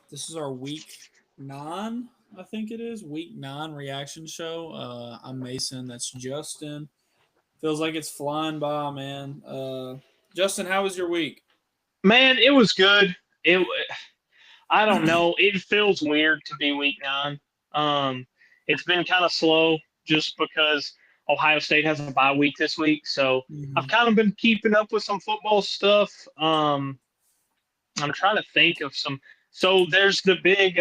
This is our week 9, I think it is week 9 reaction show. I'm Mason. That's Justin. Feels like it's flying by, man. Justin, how was your week? Man, it was good. It I don't know. It feels weird to be week nine. Um, it's been kind of slow just because Ohio State has a bye week this week. So I've Mhm. kind of been keeping up with some football stuff. I'm trying to think of some. So there's the big.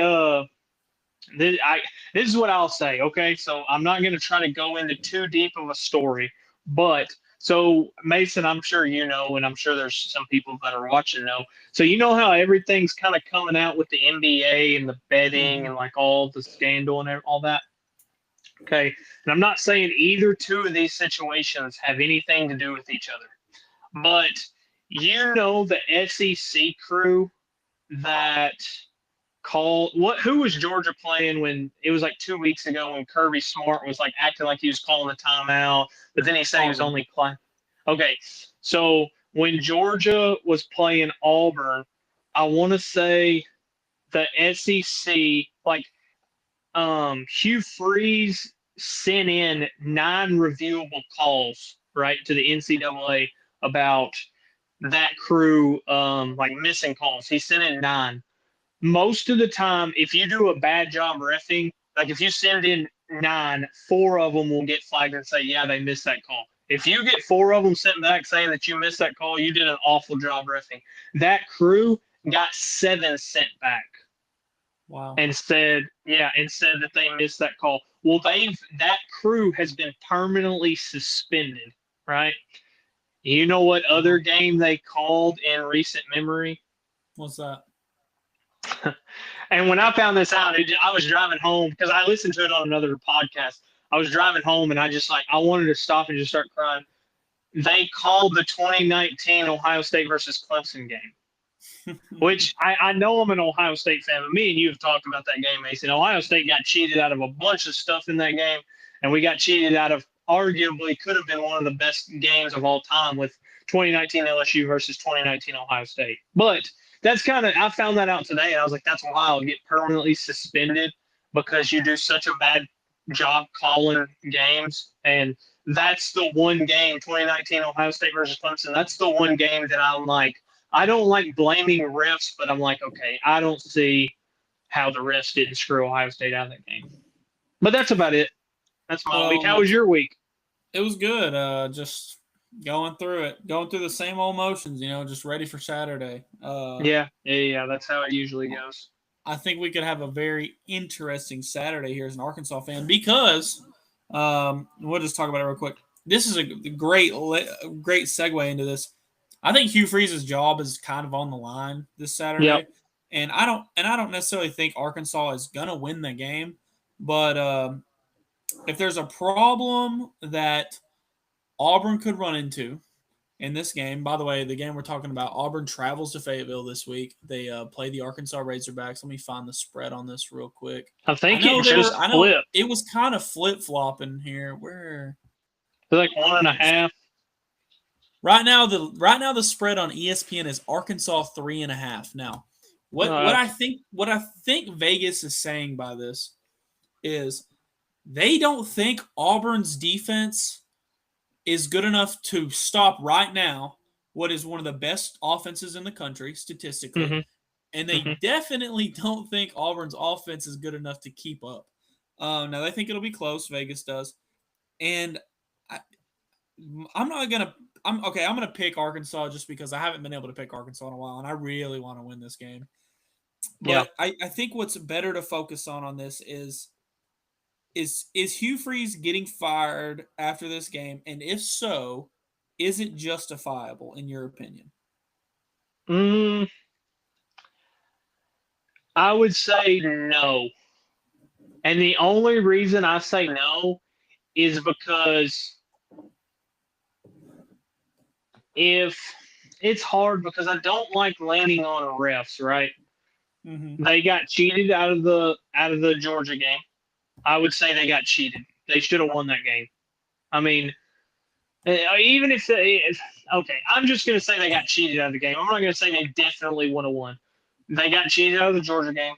This is what I'll say. Okay, so I'm not going to try to go into too deep of a story, but so Mason, I'm sure you know, and I'm sure there's some people that are watching know. So you know how everything's kind of coming out with the NBA and the betting Mhm. and like all the scandal and all that. Okay, and I'm not saying either two of these situations have anything to do with each other, but you know the SEC crew that call what who was Georgia playing when it was like 2 weeks ago when Kirby Smart was like acting like he was calling the timeout, but then he said he was Auburn. only playing. Okay, so when Georgia was playing Auburn, I want to say the SEC like Hugh Freeze sent in 9 reviewable calls right to the NCAA about that crew like missing calls. He sent in 9 most of the time, if you do a bad job refing, like if you send in 9, 4 of them will get flagged and say, yeah, they missed that call. If you get 4 of them sent back saying that you missed that call, you did an awful job refing. That crew got 7 sent back Wow. and said that they missed that call. Well, that crew has been permanently suspended, right? You know what other Wow. game they called in recent memory? What's that? And when I found this out, I was driving home because I listened to it on another podcast. I was driving home and I wanted to stop and just start crying. They called the 2019 Ohio State versus Clemson game, which I know I'm an Ohio State fan, but me and you have talked about that game, Mason. Ohio State got cheated out of a bunch of stuff in that game, and we got cheated out of arguably could have been one of the best games of all time with 2019 LSU versus 2019 Ohio State. But that's kind of I found that out today, and I was like, that's wild. Get permanently suspended because you do such a bad job calling games, and that's the one game 2019 Ohio State versus Clemson. That's the one game that I'm like. I don't like blaming refs, but I'm like, okay, I don't see how the refs didn't screw Ohio State out of that game. But that's about it. That's my week. How Well, was your week? it was good. Just going through the same old motions. Just ready for Saturday. Yeah. That's how it usually goes. I think we could have a very interesting Saturday here as an Arkansas fan because we'll just talk about it real quick. This is a great segue into this. I think Hugh Freeze's job is kind of on the line this Yep. Saturday, and I don't necessarily think Arkansas is gonna win the game, but if there's a problem that Auburn could run into in this game. By the way, the game we're talking about, Auburn travels to Fayetteville this week. They play the Arkansas Razorbacks. Let me find the spread on this real quick. I think it just I know flipped. it was kind of flip flopping here. Where It's like one and let a me see. half. Right now the spread on ESPN is Arkansas 3.5. Now, Uh, what I think Vegas is saying by this is they don't think Auburn's defense is good enough to stop right now what is one of the best offenses in the country statistically, hmm and they hmm definitely don't think Auburn's offense is good enough to keep up. Now they think it'll be close. Vegas does, and I, I'm not gonna. I'm okay. I'm gonna pick Arkansas just because I haven't been able to pick Arkansas in a while, and I really want to win this game. Yeah. But I think what's better to focus on this is Hugh Freeze getting fired after this game, and if so, is it justifiable in your opinion? Mm, I would say no. And the only reason I say no is because if it's hard because I don't like landing on refs, right? Mm-hmm. They got cheated out of the Georgia game. I would say they got cheated. They should have won that game. I mean, even if okay, I'm just gonna say they got cheated out of the game. I'm not gonna say they definitely would have won. They got cheated out of the Georgia game.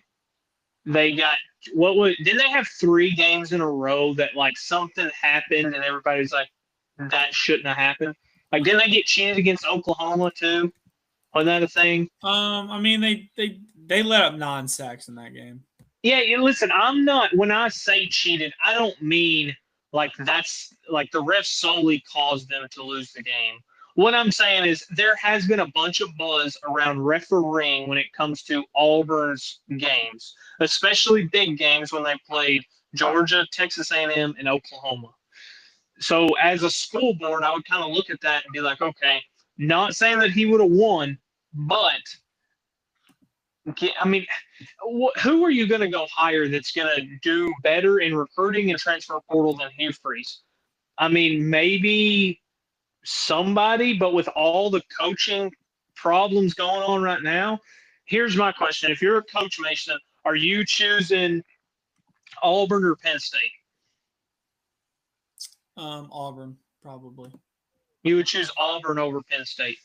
They got didn't they have 3 games in a row that like something happened and everybody's like that shouldn't have happened? Like didn't they get cheated against Oklahoma too? Was that a thing? I mean they let up 9 sacks in that game. Yeah, listen, I'm not when I say cheated, I don't mean like that's like the refs solely caused them to lose the game. What I'm saying is there has been a bunch of buzz around refereeing when it comes to Auburn's games, especially big games when they played Georgia, Texas A&M, and Oklahoma. So as a school board, I would kind of look at that and be like, okay, not saying that he would have won, but I mean, who are you going to go hire that's going to do better in recruiting and transfer portal than Hugh Freeze? I mean, maybe somebody, but with all the coaching problems going on right now, here's my question. If you're a coach, Mason, are you choosing Auburn or Penn State? Auburn, probably. You would choose Auburn over Penn State.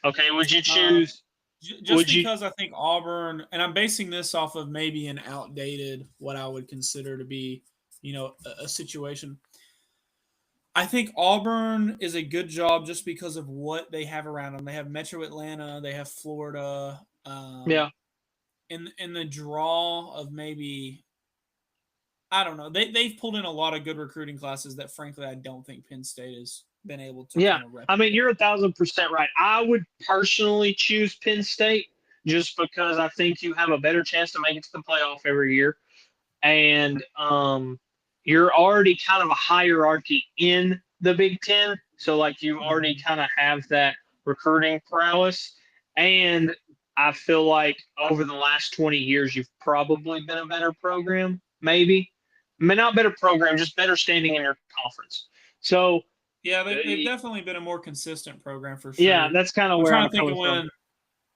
Okay, would you choose just because I think Auburn, and I'm basing this off of maybe an outdated, what I would consider to be, a situation. I think Auburn is a good job just because of what they have around them. They have Metro Atlanta, they have Florida. Yeah. In the draw of maybe, I don't know. They've pulled in a lot of good recruiting classes that, frankly, I don't think Penn State has been able to. Yeah, kind of replicate. I mean, you're 1,000% right. I would personally choose Penn State just because I think you have a better chance to make it to the playoff every year, and you're already kind of a hierarchy in the Big Ten, so like you already kind of have that recruiting prowess, and I feel like over the last 20 years, you've probably been a better program, maybe. I mean, not better program, just better standing in your conference. So yeah, they've definitely been a more consistent program for sure. Yeah, that's kind of where I'm trying to think of when.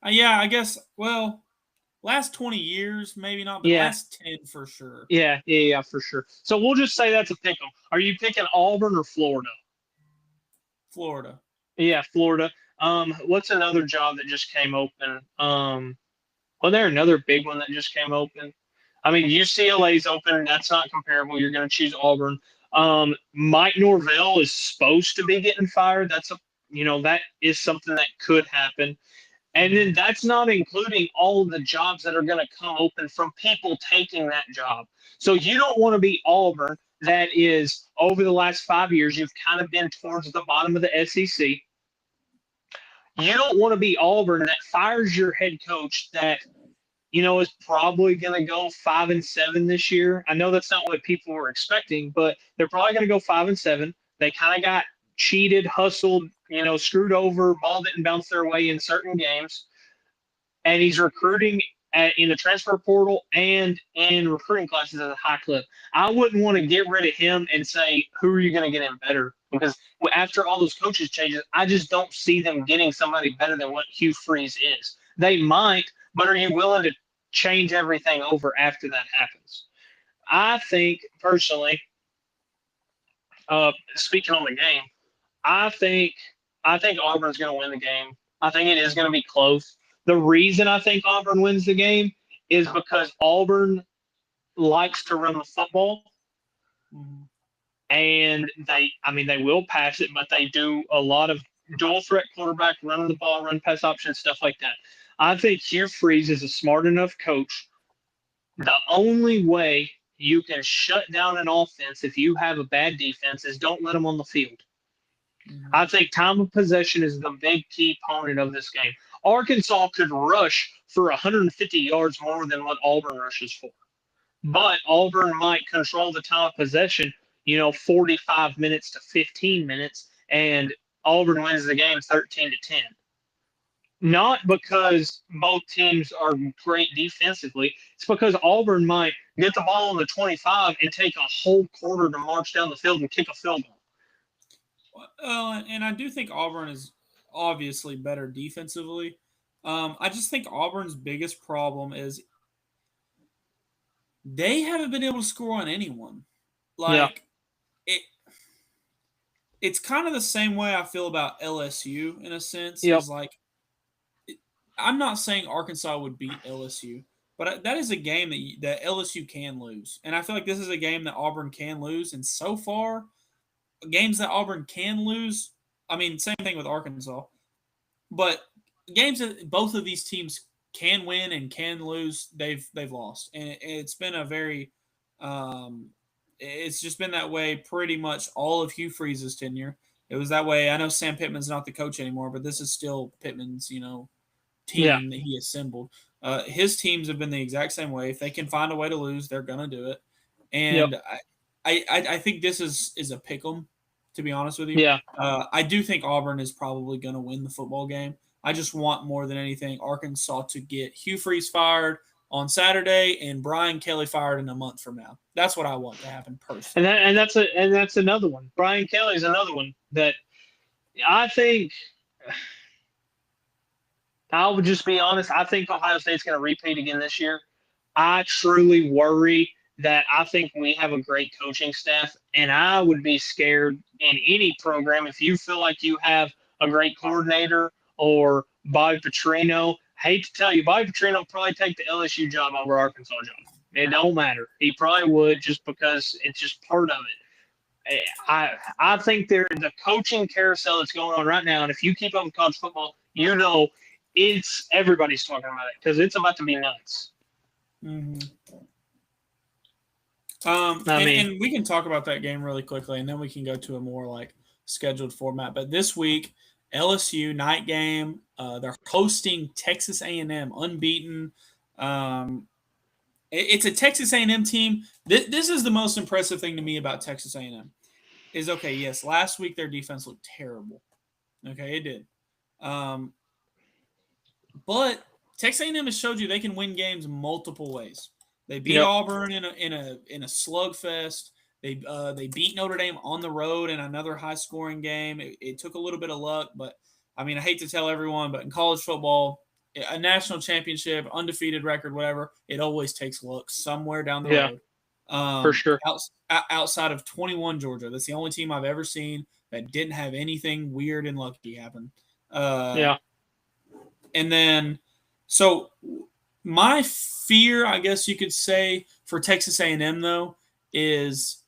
Yeah, I guess. Well, last 20 years, maybe not, but last 10 for sure. Yeah, for sure. So we'll just say that's a pick 'em. Are you picking Auburn or Florida? Florida. Yeah, Florida. What's another job that just came open? There another big one that just came open? I mean, UCLA's open. That's not comparable. You're going to choose Auburn. Mike Norvell is supposed to be getting fired. That is something that could happen. And then that's not including all of the jobs that are going to come open from people taking that job. So you don't want to be Auburn. That is, over the last 5 years, you've kind of been towards the bottom of the SEC. You don't want to be Auburn that fires your head coach that, is probably going to go 5-7 this year. I know that's not what people were expecting, but they're probably going to go 5-7. They kind of got cheated, hustled, screwed over, ball didn't bounce their way in certain games. And he's recruiting in the transfer portal and in recruiting classes at a high clip. I wouldn't want to get rid of him and say, who are you going to get in better? Because after all those coaches changes, I just don't see them getting somebody better than what Hugh Freeze is. They might, but are you willing to change everything over after that happens? I think, personally, speaking on the game, I think Auburn's going to win the game. I think it is going to be close. The reason I think Auburn wins the game is because Auburn likes to run the football. And they will pass it, but they do a lot of dual threat quarterback, running the ball, run pass options, stuff like that. I think Hugh Freeze is a smart enough coach. The only way you can shut down an offense if you have a bad defense is don't let them on the field. I think time of possession is the big key component of this game. Arkansas could rush for 150 yards more than what Auburn rushes for. But Auburn might control the time of possession, 45 minutes to 15 minutes, and Auburn wins the game 13-10. Not because both teams are great defensively. It's because Auburn might get the ball on the 25 and take a whole quarter to march down the field and kick a field goal. And I do think Auburn is obviously better defensively. I just think Auburn's biggest problem is they haven't been able to score on anyone. It's kind of the same way I feel about LSU in a sense. Yep. Is like I'm not saying Arkansas would beat LSU, but that is a game that LSU can lose, and I feel like this is a game that Auburn can lose. And so far, games that Auburn can lose, I mean, same thing with Arkansas, but games that both of these teams can win and can lose, they've lost, and it's been a very, it's just been that way pretty much all of Hugh Freeze's tenure. It was that way. I know Sam Pittman's not the coach anymore, but this is still Pittman's, Yeah, team that he assembled. His teams have been the exact same way. If they can find a way to lose, they're gonna do it. yep, And I think this is a pick 'em, to be honest with you. yeah. I do think Auburn is probably gonna win the football game. I just want more than anything Arkansas to get Hugh Freeze fired on Saturday and Brian Kelly fired in a month from now. That's what I want to happen And personally. that, and that's another one. Brian Kelly's another one that I think. I would just be honest. I think Ohio State's going to repeat again this year. I truly worry that I think we have a great coaching staff, and I would be scared in any program if you feel like you have a great coordinator or Bobby Petrino. I hate to tell you, Bobby Petrino will probably take the LSU job over Arkansas job. It don't matter. He probably would just because it's just part of it. I think the coaching carousel that's going on right now, and if you keep up with college football, you know it's everybody's talking about it because it's about to be nuts. Mm-hmm. I mean, And we can talk about that game really quickly, and then we can go to a more like scheduled format. But this week, LSU night game. They're hosting Texas A&M, unbeaten. Um, it's a Texas A&M team. This is the most impressive thing to me about Texas A&M. Is okay. Yes, last week their defense looked terrible. Okay, it did. Um, but Texas A&M has showed you they can win games multiple ways. They beat yep, Auburn in a slugfest. They beat Notre Dame on the road in another high scoring game. It took a little bit of luck, but I mean I hate to tell everyone, but in college football, a national championship, undefeated record, whatever, it always takes luck somewhere down the yeah, road. for sure. Outside of 21 Georgia, that's the only team I've ever seen that didn't have anything weird and lucky happen. Uh, Yeah, and then, so my fear, I guess you could say, for Texas A&M though, is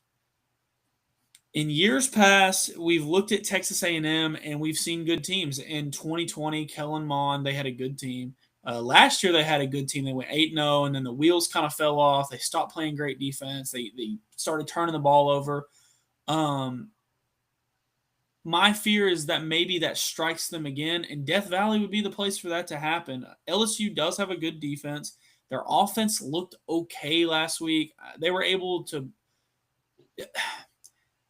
in years past we've looked at Texas A&M and we've seen good teams. In 2020, Kellen Mond, they had a good team. Last year they had a good team. They went 8-0, and then the wheels kind of fell off. They stopped playing great defense. They started turning the ball over. Um, my fear is that maybe that strikes them again, and Death Valley would be the place for that to happen. LSU does have a good defense. Their offense looked okay last week. They were able to.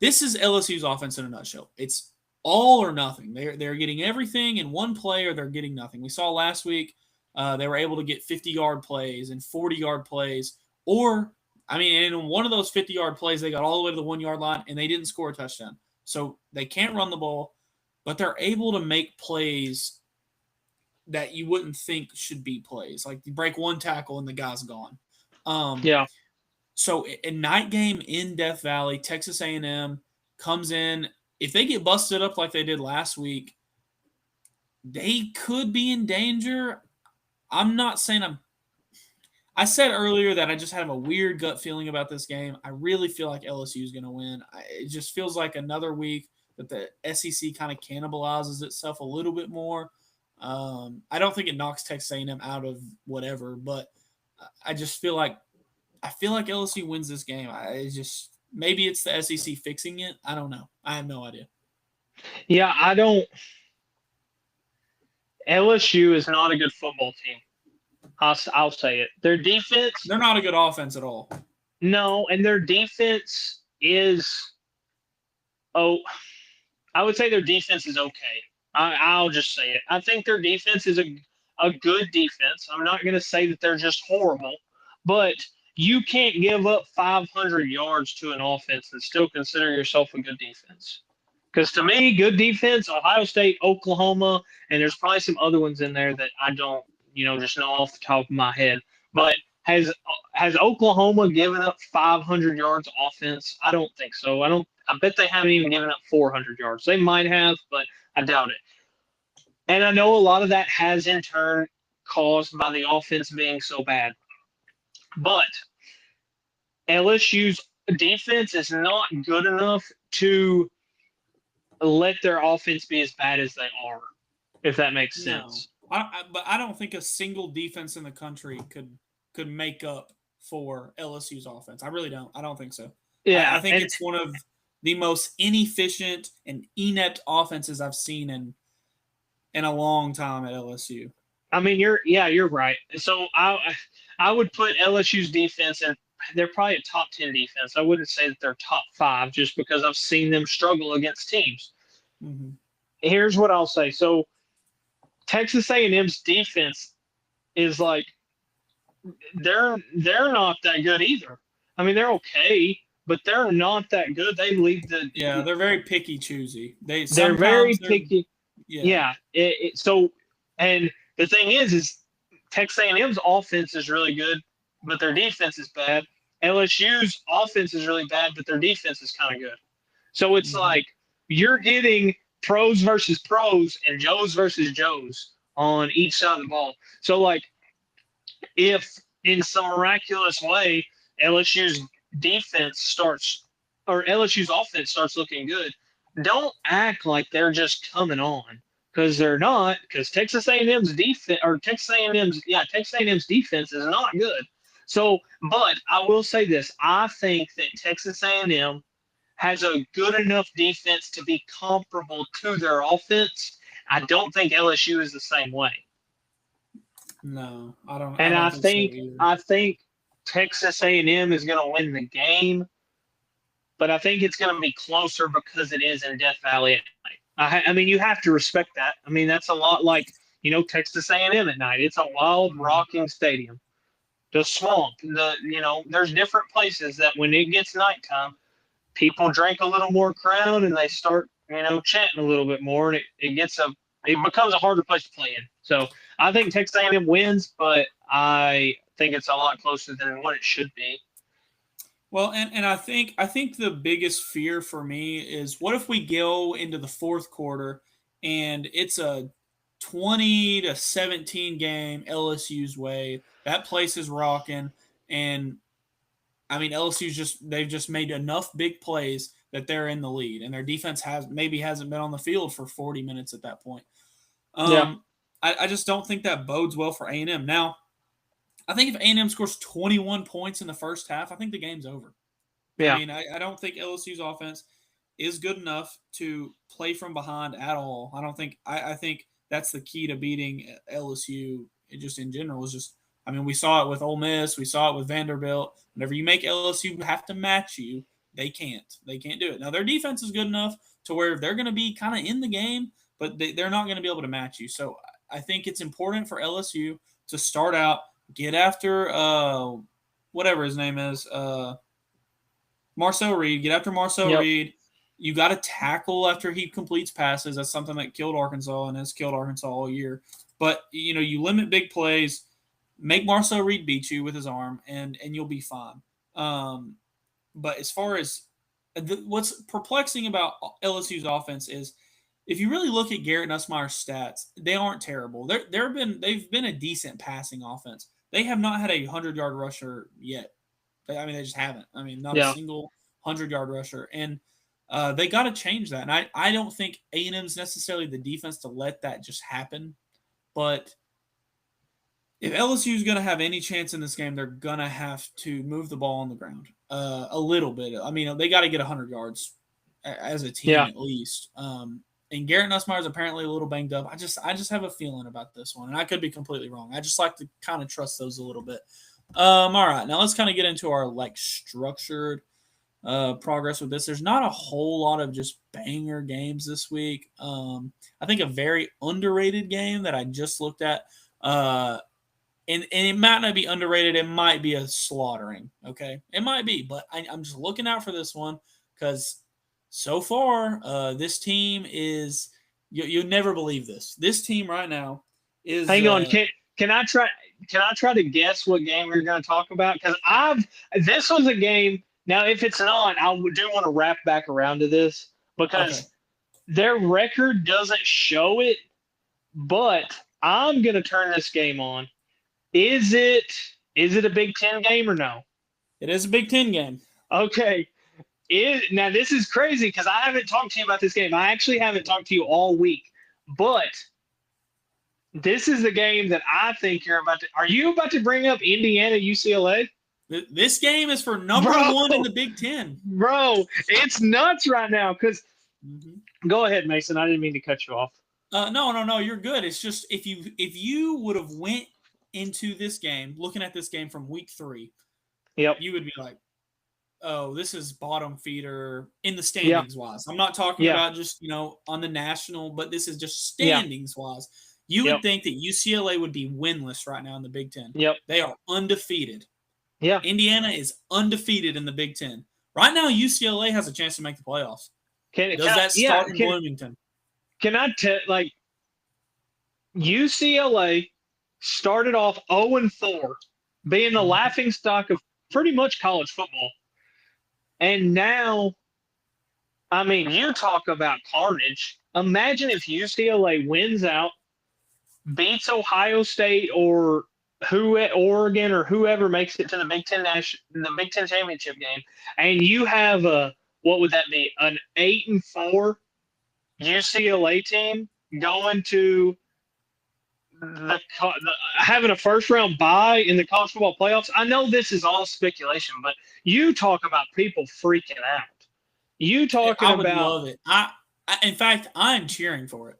This is LSU's offense in a nutshell. It's all or nothing. They're getting everything in one play, or they're getting nothing. We saw last week they were able to get 50-yard plays and 40-yard plays, or I mean, in one of those 50-yard plays, they got all the way to the 1 yard line and they didn't score a touchdown. So they can't run the ball, but they're able to make plays that you wouldn't think should be plays. Like you break one tackle and the guy's gone. Um, yeah, so a night game in Death Valley, Texas A&M comes in. If they get busted up like they did last week, they could be in danger. I'm not saying I said earlier that I just have a weird gut feeling about this game. I really feel like LSU is going to win. It just feels like another week that the SEC kind of cannibalizes itself a little bit more. I don't think it knocks Texas A&M out of whatever, but I just feel like LSU wins this game. I just maybe it's the SEC fixing it. I don't know. I have no idea. yeah. I don't. LSU is not a good football team. I'll say it. Their defense, They're not a good offense at all. no, and their defense is. Oh, I would say their defense is okay. I'll just say it. I think their defense is a good defense. I'm not going to say that they're just horrible, but you can't give up 500 yards to an offense and still consider yourself a good defense. Because to me, good defense, Ohio State, Oklahoma, and there's probably some other ones in there that I don't, just know off the top of my head. But has Oklahoma given up 500 yards offense? I don't think so. I bet they haven't even given up 400 yards. They might have, but I doubt it. And I know a lot of that has in turn caused by the offense being so bad. But LSU's defense is not good enough to let their offense be as bad as they are, if that makes No, sense. but I don't think a single defense in the country could make up for LSU's offense. I really don't. I don't think so. I Yeah, think and it's one of the most inefficient and inept offenses I've seen in a long time at LSU. I mean you're right. So I would put LSU's defense in. They're probably a top 10 defense. I wouldn't say that they're top 5 just because I've seen them struggle against teams. Mm-hmm. Here's what I'll say. So Texas A&M's defense is like they're not that good either. I mean, they're okay, but they're not that good. They lead the. Yeah, they're very picky, choosy. They're very Sometimes they're picky. yeah. Yeah. So, and the thing is Texas A&M's offense is really good, but their defense is bad. LSU's offense is really bad, but their defense is kind of good. So it's Mhm. like you're getting pros versus pros and Joes versus Joes on each side of the ball. So like if in some miraculous way LSU's defense starts or LSU's offense starts looking good, don't act like they're just coming on because they're not. Because Texas A&M's defense or Texas A&M's defense is not good. So, but I will say this: I think that Texas A&M has a good enough defense to be comparable to their offense. I don't think LSU is the same way. No, I don't. I And don't think so either. I think Texas A&M is going to win the game, but I think it's going to be closer because it is in Death Valley at night. I mean, you have to respect that. I mean, that's a lot like Texas A&M at night. It's a wild, rocking stadium. The swamp, there's different places that when it gets nighttime, people drink a little more Crown and they start chanting a little bit more, and it becomes a harder place to play in. So I think Texas A&M wins, but I think it's a lot closer than what it should be. Well, and I think the biggest fear for me is what if we go into the fourth quarter and it's a 20-17 game LSU's way. That place is rocking, and I mean they've just made enough big plays that they're in the lead, and their defense hasn't been on the field for 40 minutes at that point. Yeah, Um, I just don't think that bodes well for A&M. Now, I think if A&M scores 21 points in the first half, I think the game's over. I yeah, mean, I don't think LSU's offense is good enough to play from behind at all. I don't think I think that's the key to beating LSU just in general is just I mean, we saw it with Ole Miss, we saw it with Vanderbilt. Whenever you make LSU have to match you, they can't. They can't do it. Now their defense is good enough to where they're going to be kind of in the game, but they're not going to be able to match you. So I think it's important for LSU to start out, get after whatever his name is, Marcel Reed. Get after Marcel yep, Reed. You got to tackle after he completes passes. That's something that killed Arkansas and has killed Arkansas all year. But you limit big plays. Make Marcel Reed beat you with his arm, and you'll be fine. But as far as what's perplexing about LSU's offense is, if you really look at Garrett Nussmeier's stats, they aren't terrible. They've been a decent passing offense. They have not had a 100-yard rusher yet. I mean, they just haven't. I mean, not a yeah. single 100-yard rusher, and they got to change that. And I don't think A&M's necessarily the defense to let that just happen. But if LSU is going to have any chance in this game, they're going to have to move the ball on the ground a little bit. I mean, they got to get 100 yards as a team Yeah. at least. And Garrett Nussmeier is apparently a little banged up. I just have a feeling about this one, and I could be completely wrong. I just like to kind of trust those a little bit. All right, now let's kind of get into our structured progress with this. There's not a whole lot of just banger games this week. I think a very underrated game that I just looked at, and it might not be underrated. It might be a slaughtering. Okay, it might be, but I'm just looking out for this one because so far this team is you'll never believe this. This team right now is. Hang on, can I try? Can I try to guess what game we're going to talk about? Because this was a game. Now, if it's not, I do want to wrap back around to this because Okay. their record doesn't show it, but I'm gonna turn this game on. Is it a Big Ten game or no? It is a Big Ten game. Okay. Now this is crazy because I haven't talked to you about this game. I actually haven't talked to you all week, but this is the game that I think you're about to. Are you about to bring up Indiana UCLA? This game is for number one in the Big Ten. Bro, it's nuts right now because Mm-hmm. Go ahead, Mason. I didn't mean to cut you off. No, you're good. It's just if you would have went into this game looking at this game from week 3, Yep. you would be like, oh, this is bottom feeder in the standings wise. I'm not talking about just on the national, but this is just standings wise. You would think that UCLA would be winless right now in the Big Ten. Yep. They are undefeated. Yeah. Indiana is undefeated in the Big Ten. Right now, UCLA has a chance to make the playoffs. Does that start in Bloomington? Can I tell, UCLA started off 0-4, being the laughing stock of pretty much college football. And now, I mean, you talk about carnage. Imagine if UCLA wins out, beats Ohio State or Oregon or whoever makes it to the Big Ten championship game, and you have what would that be? An 8-4 UCLA team going to having a first round bye in the college football playoffs. I know this is all speculation, but you talk about people freaking out. You talking I would about? Love it. In fact, I'm cheering for it.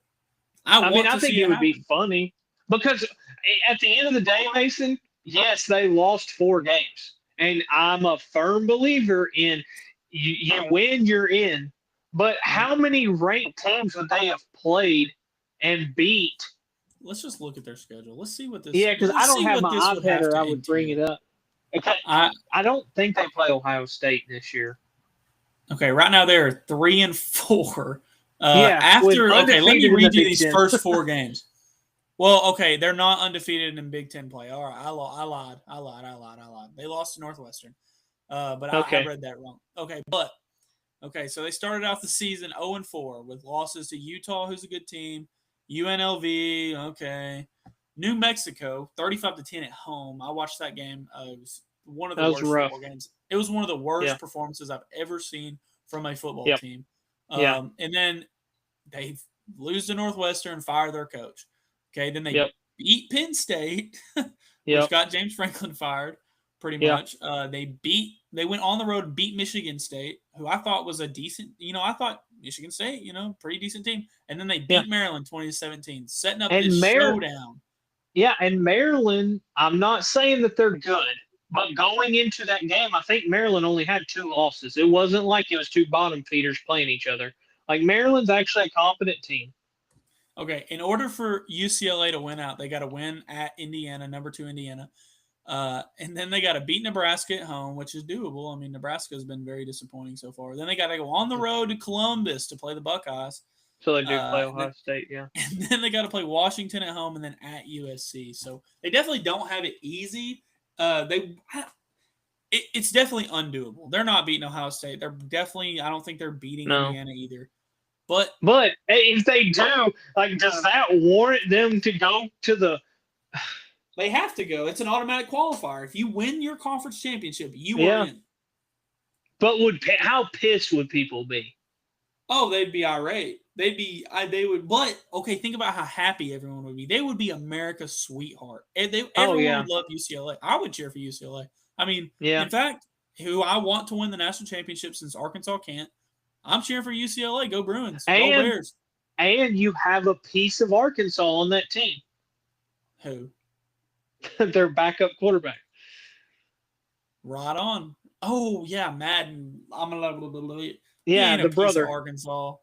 I think it would be funny because at the end of the day, Mason, yes, they lost 4 games, and I'm a firm believer in you win, you're in. But how many ranked teams would they have played and beat? Let's just look at their schedule. Let's see what this. Yeah, because I don't have my iPad, or I would bring it up. Okay, I don't think they play Ohio State this year. Okay, right now they're 3-4. Let me read you these first 4 games. Well, okay, they're not undefeated in Big Ten play. All right, I lied. They lost to Northwestern, but I read that wrong. Okay, so they started out the season 0-4 with losses to Utah, who's a good team, UNLV, okay, New Mexico, 35-10 at home. I watched that game. It was one of the worst football games. It was one of the worst performances I've ever seen from a football team. And then they lose to Northwestern, fire their coach. Okay, then they beat Penn State, which got James Franklin fired pretty much. They went on the road and beat Michigan State, who I thought was a decent, I thought Michigan State, pretty decent team. And then they beat Maryland 20-17, setting up this showdown. Yeah, and Maryland, I'm not saying that they're good, but going into that game, I think Maryland only had 2 losses. It wasn't like it was 2 bottom feeders playing each other. Like, Maryland's actually a competent team. Okay, in order for UCLA to win out, they got to win at Indiana, number 2 Indiana. And then they got to beat Nebraska at home, which is doable. I mean, Nebraska has been very disappointing so far. Then they got to go on the road to Columbus to play the Buckeyes. So they do play Ohio State, yeah. And then they got to play Washington at home and then at USC. So they definitely don't have it easy. It's definitely undoable. They're not beating Ohio State. I don't think they're beating Indiana either. But if they do, does that warrant them to go to the? They have to go. It's an automatic qualifier. If you win your conference championship, you are in. But how pissed would people be? Oh, they'd be irate. They would. But okay, think about how happy everyone would be. They would be America's sweetheart. Everyone would love UCLA. I would cheer for UCLA. I mean, in fact, who I want to win the national championship since Arkansas can't. I'm cheering for UCLA. Go Bruins. Go Bears. And you have a piece of Arkansas on that team. Who? Their backup quarterback. Right on. Oh, yeah, Madden. Yeah, the brother. Arkansas.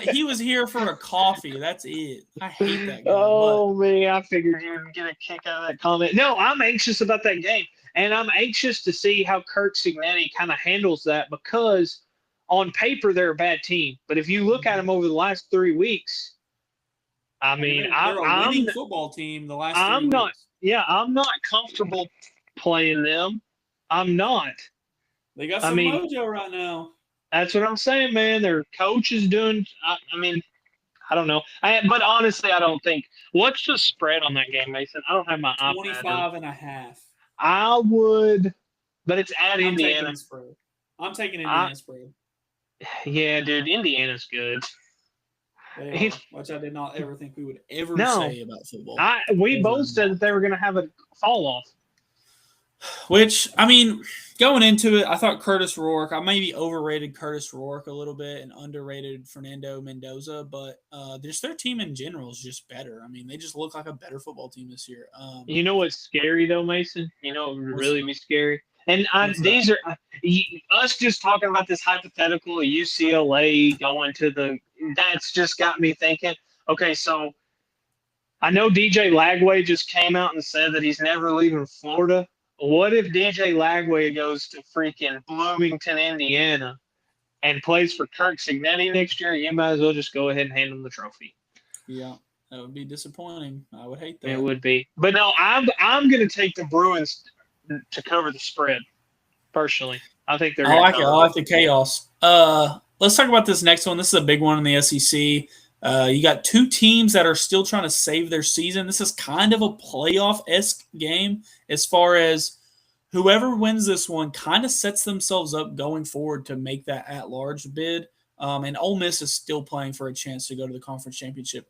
He was here for a coffee. That's it. I hate that guy. Oh, man. I figured you would get a kick out of that comment. No, I'm anxious about that game. And I'm anxious to see how Kirk Cignetti kind of handles that because on paper, they're a bad team. But if you look at them over the last 3 weeks, I mean, they're a winning football team the last 3 weeks. I'm not comfortable playing them. I'm not. They got some mojo right now. That's what I'm saying, man. Their coach is doing. I don't know. But honestly, I don't think. What's the spread on that game, Mason? I don't have my iPad. 25.5. I would, but it's at I'm taking Indiana. the spread. I'm taking I, Indiana spread. yeah, dude, Indiana's good. They are, which I did not ever think we would ever No, say about football. we Ever both said that they were going to have a fall off. Which, I mean, going into it, I thought Curtis Rourke, I maybe overrated Curtis Rourke a little bit and underrated Fernando Mendoza, but just their team in general is just better. I mean, they just look like a better football team this year. You know what's scary though, Mason? You know what would really be scary? And these are us just talking about this hypothetical of UCLA going to the. That's just got me thinking. Okay, so I know DJ Lagway just came out and said that he's never leaving Florida. What if DJ Lagway goes to freaking Bloomington, Indiana, and plays for Kirk Cignetti next year? You might as well just go ahead and hand him the trophy. Yeah, that would be disappointing. I would hate that. It would be, but no, I'm going to take the Bruins to cover the spread. Personally, I think they're. I like it. I like the chaos. Let's talk about this next one. This is a big one in the SEC. You got two teams that are still trying to save their season. This is kind of a playoff-esque game as far as whoever wins this one kind of sets themselves up going forward to make that at-large bid. And Ole Miss is still playing for a chance to go to the conference championship.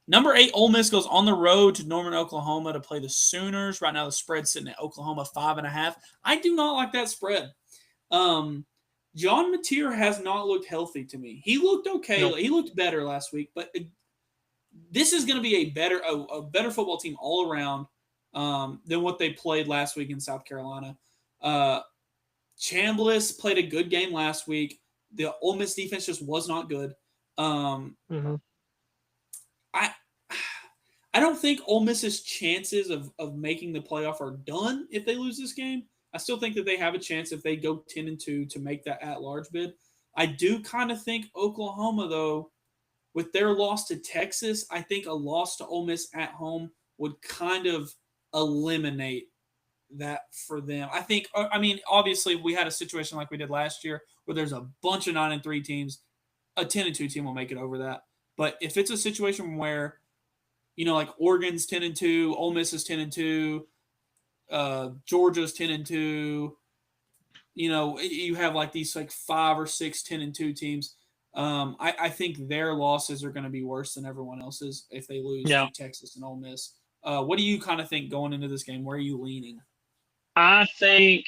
Number 8, Ole Miss goes on the road to Norman, Oklahoma to play the Sooners. Right now, the spread's sitting at Oklahoma 5.5. I do not like that spread. John Mateer has not looked healthy to me. He looked okay. Nope. He looked better last week, but this is going to be a better football team all around than what they played last week in South Carolina. Chambliss played a good game last week. The Ole Miss defense just was not good. I don't think Ole Miss's chances of making the playoff are done if they lose this game. I still think that they have a chance if they go 10-2 to make that at-large bid. I do kind of think Oklahoma, though, with their loss to Texas, I think a loss to Ole Miss at home would kind of eliminate that for them. I mean, obviously we had a situation like we did last year where there's a bunch of 9-3 teams. A 10-2 team will make it over that. But if it's a situation where, like Oregon's 10-2, Ole Miss is 10-2, Georgia's 10-2, you have like these like 5 or 6 10-2 teams. I think their losses are going to be worse than everyone else's if they lose to Texas and Ole Miss. What do you kind of think going into this game? Where are you leaning? I think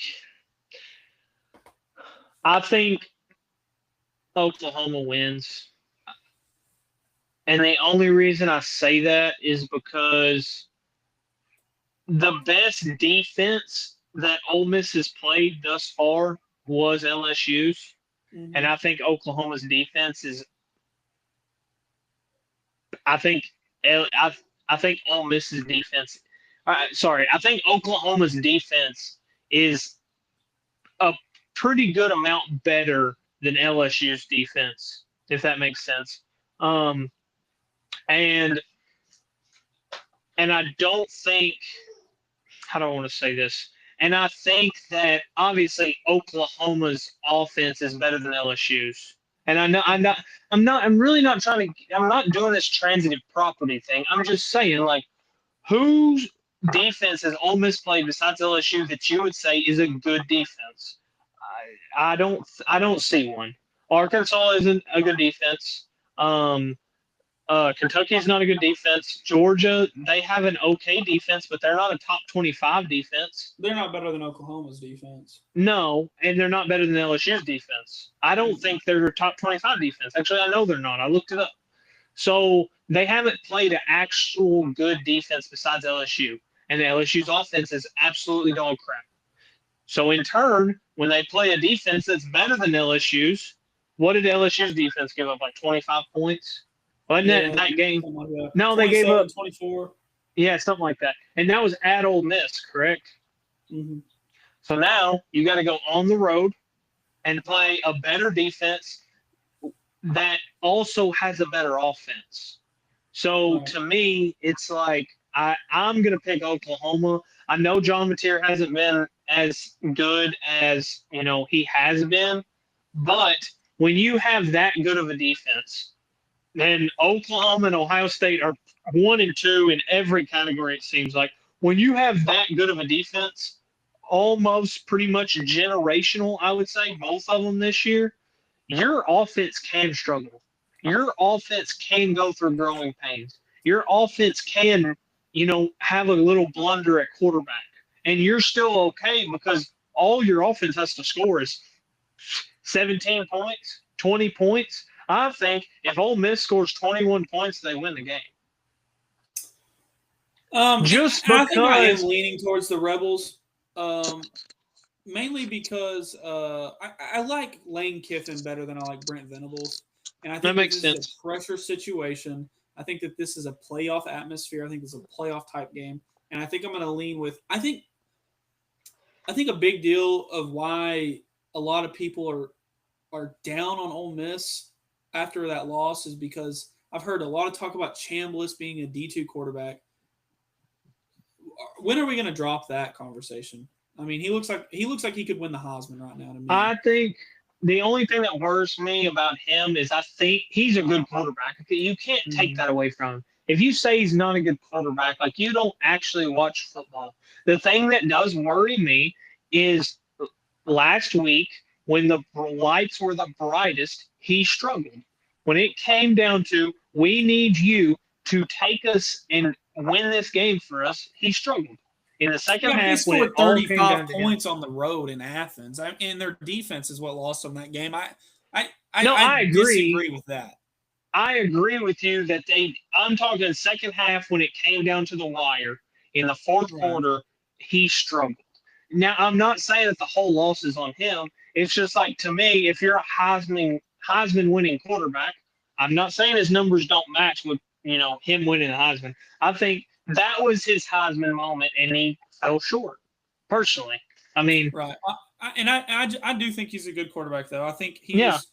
Oklahoma wins. And the only reason I say that is because the best defense that Ole Miss has played thus far was LSU's. Mm-hmm. And I think Oklahoma's defense is I think Ole Miss's defense I think Oklahoma's defense is a pretty good amount better than LSU's defense, if that makes sense. And I don't think, how do I want to say this? And I think that obviously Oklahoma's offense is better than LSU's. And I'm not doing this transitive property thing. I'm just saying, like, whose defense has Ole Miss played besides LSU that you would say is a good defense? I don't see one. Arkansas isn't a good defense. Kentucky is not a good defense. Georgia, they have an okay defense, but they're not a top 25 defense. They're not better than Oklahoma's defense. No, and they're not better than LSU's defense. I don't think they're a top 25 defense. Actually, I know they're not. I looked it up. So they haven't played an actual good defense besides LSU, and LSU's offense is absolutely dog crap. So in turn, when they play a defense that's better than LSU's, what did LSU's defense give up? Like 25 points? Wasn't that game? Like no, they gave up 24. Yeah, something like that. And that was at Ole Miss, correct? Mm-hmm. So now you got to go on the road and play a better defense that also has a better offense. So to me, it's like I'm going to pick Oklahoma. I know John Mateer hasn't been as good as he has been, but when you have that good of a defense, And Oklahoma and Ohio State are 1 and 2 in every category. It seems like when you have that good of a defense, almost pretty much generational, I would say, both of them this year, your offense can struggle. Your offense can go through growing pains. Your offense can, have a little blunder at quarterback, and you're still okay because all your offense has to score is 17 points, 20 points. I think if Ole Miss scores 21 points, they win the game. Just I think I am because leaning towards the Rebels, mainly because I like Lane Kiffin better than I like Brent Venables, and I that think that makes this is sense. a pressure situation. I think that this is a playoff atmosphere. I think this is a playoff type game, and I think I'm going to lean with. I think a big deal of why a lot of people are down on Ole Miss after that loss is because I've heard a lot of talk about Chambliss being a D2 quarterback. When are we going to drop that conversation? I mean, he looks like he could win the Heisman right now to me. I think the only thing that worries me about him is I think he's a good quarterback. You can't take Mm-hmm. that away from him. If you say he's not a good quarterback, like you don't actually watch football. The thing that does worry me is last week when the lights were the brightest, he struggled. When it came down to we need you to take us and win this game for us, he struggled. In the second Yeah, but they half, when it scored all came 35 down to him. points on the road in Athens. And their defense is what lost them that game. I, No, I I agree. disagree with that. I agree with you that I'm talking second half when it came down to the wire in the fourth Right. quarter, he struggled. Now, I'm not saying that the whole loss is on him. It's just like, to me, if you're a Heisman winning quarterback, I'm not saying his numbers don't match with, him winning the Heisman. I think that was his Heisman moment and he fell short, personally. I mean, Right. I do think he's a good quarterback, though. I think he yeah, is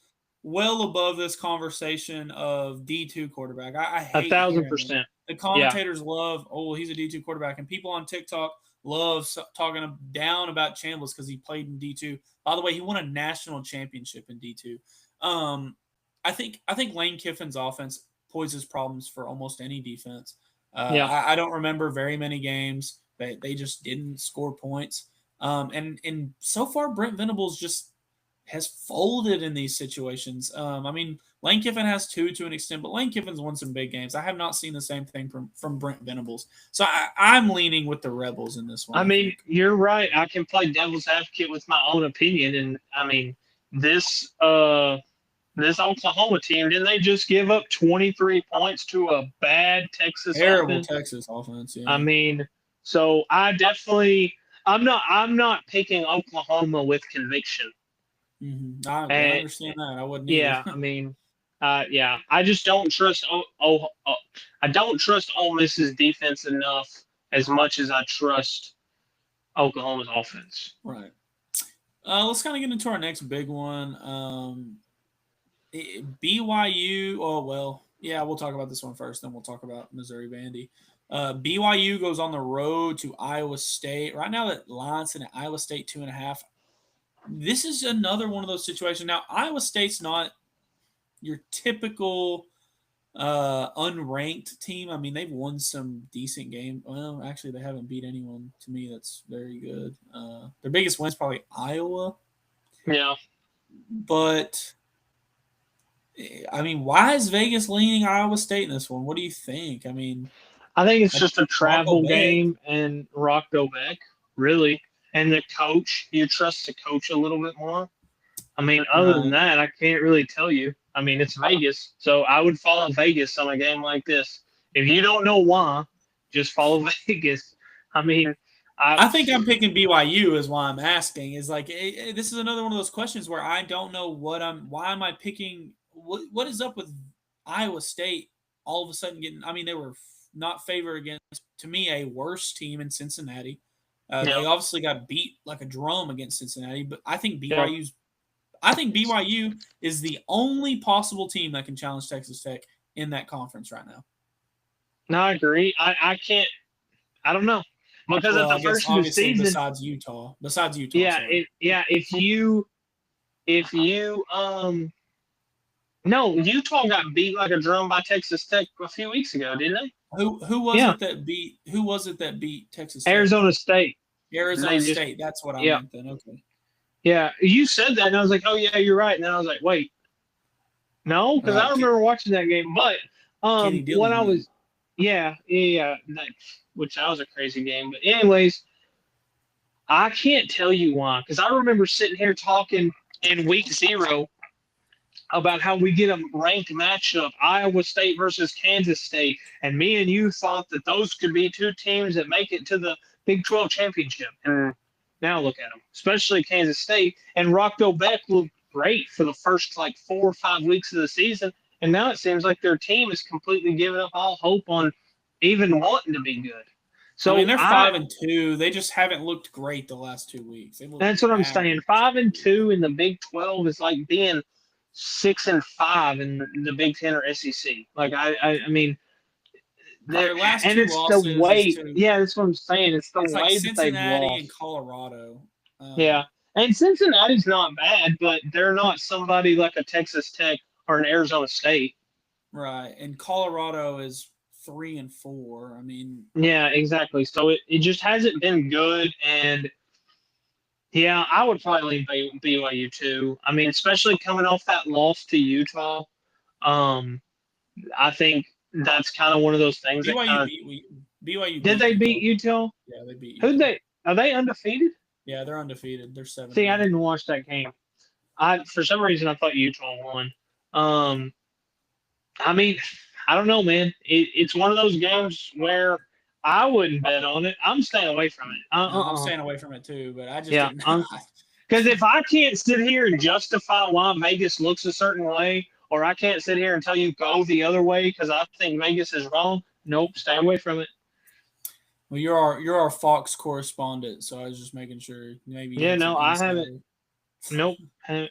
well above this conversation of D2 quarterback. I a hate thousand hearing it. percent. The Yeah. commentators love, oh, he's a D2 quarterback. And people on TikTok love talking down about Chambliss because he played in D2. By the way, he won a national championship in D2. Um, I think Lane Kiffin's offense poses problems for almost any defense. Yeah. I don't remember very many games that they just didn't score points. And so far, Brent Venables just has folded in these situations. I mean, Lane Kiffin has two to an extent, but Lane Kiffin's won some big games. I have not seen the same thing from Brent Venables, so I'm leaning with the Rebels in this one. I I mean, think. you're right. I can play devil's advocate with my own opinion, and I mean, this this Oklahoma team, didn't they just give up 23 points to a bad Texas Terrible offense? Texas offense, I yeah. mean, so I'm not picking Oklahoma with conviction. I And understand that. I wouldn't either. yeah, I mean, yeah, I just don't trust. I don't trust Ole Miss's defense enough as much as I trust Oklahoma's offense. Right. Let's kind of get into our next big one. BYU. Oh well, yeah. We'll talk about this one first, then we'll talk about Missouri Vandy. BYU goes on the road to Iowa State. Right now, that line's in at Iowa State 2.5. This is another one of those situations. Now, Iowa State's not your typical unranked team. I mean, they've won some decent games. Well, actually, they haven't beat anyone to me that's very good. Their biggest win's probably Iowa, Yeah. but I mean, why is Vegas leaning Iowa State in this one? What do you think? I mean, I think it's I just a Rocco travel Beck. game and Rocco Beck, really. And the coach, you trust the coach a little bit more. I mean, other than Right. that, I can't really tell you. I mean, it's Vegas, so I would follow Vegas on a game like this. If you don't know why, just follow Vegas. I mean, I I think I'm picking BYU is why I'm asking. Is like this is another one of those questions where I don't know what I'm. Why am I picking? What is up with Iowa State? All of a sudden getting. I mean, they were not favored against to me a worse team in Cincinnati. yeah, They obviously got beat like a drum against Cincinnati, but I think yeah. BYU's. I think BYU is the only possible team that can challenge Texas Tech in that conference right now. No, I agree. I can't. I don't know because at Well, the I guess first of the obviously season, besides Utah, yeah, sorry. if you No, Utah got beat like a drum by Texas Tech a few weeks ago, didn't they? Who was Yeah, it that beat? Who was it that beat Texas Tech? Arizona State. Arizona They just State. That's what I yeah meant then. Okay. yeah. You said that, and I was like, oh yeah, you're right. And then I was like, wait, no, because I Right. remember watching that game. But Kenny when I Dillingham. was which that was a crazy game. But anyways, I can't tell you why, because I remember sitting here talking in week 0 about how we get a ranked matchup, Iowa State versus Kansas State, and me and you thought that those could be two teams that make it to the Big 12 championship. And now look at them, especially Kansas State. And Rockville Beck looked great for the first like 4 or 5 weeks of the season, and now it seems like their team is completely giving up all hope on even wanting to be good. I mean, So they're 5-2. They just haven't looked great the last 2 weeks. They look that's what I'm bad. saying. 5-2 in the Big 12 is like being 6-5 in the Big 10 or SEC. Like I mean, Their last and two it's the losses is way. to Yeah, that's what I'm saying. It's the it's like way that they've Cincinnati and lost. Colorado. Yeah, and Cincinnati's not bad, but they're not somebody like a Texas Tech or an Arizona State. Right. And Colorado is 3-4. I mean, Yeah, exactly. So it just hasn't been good, and yeah, I would probably lean BYU too. I mean, especially coming off that loss to Utah. Um, I think that's kind of one of those things that BYU kind of beat BYU did beat they Utah. beat Utah? Yeah, they beat Who Utah. they are they undefeated? Yeah, they're undefeated. They're 7. See, I didn't watch that game. I for some reason I thought Utah won. Um, I mean, I don't know, man. It's one of those games where I wouldn't bet on it. I'm staying away from it. No, I'm staying away from it too, but I just Yeah, didn't. because if I can't sit here and justify why Vegas looks a certain way, or I can't sit here and tell you go the other way because I think Vegas is wrong, nope, stay away from it. Well, you're our Fox correspondent, so I was just making sure maybe you Yeah, had some no, I haven't. insider. Nope.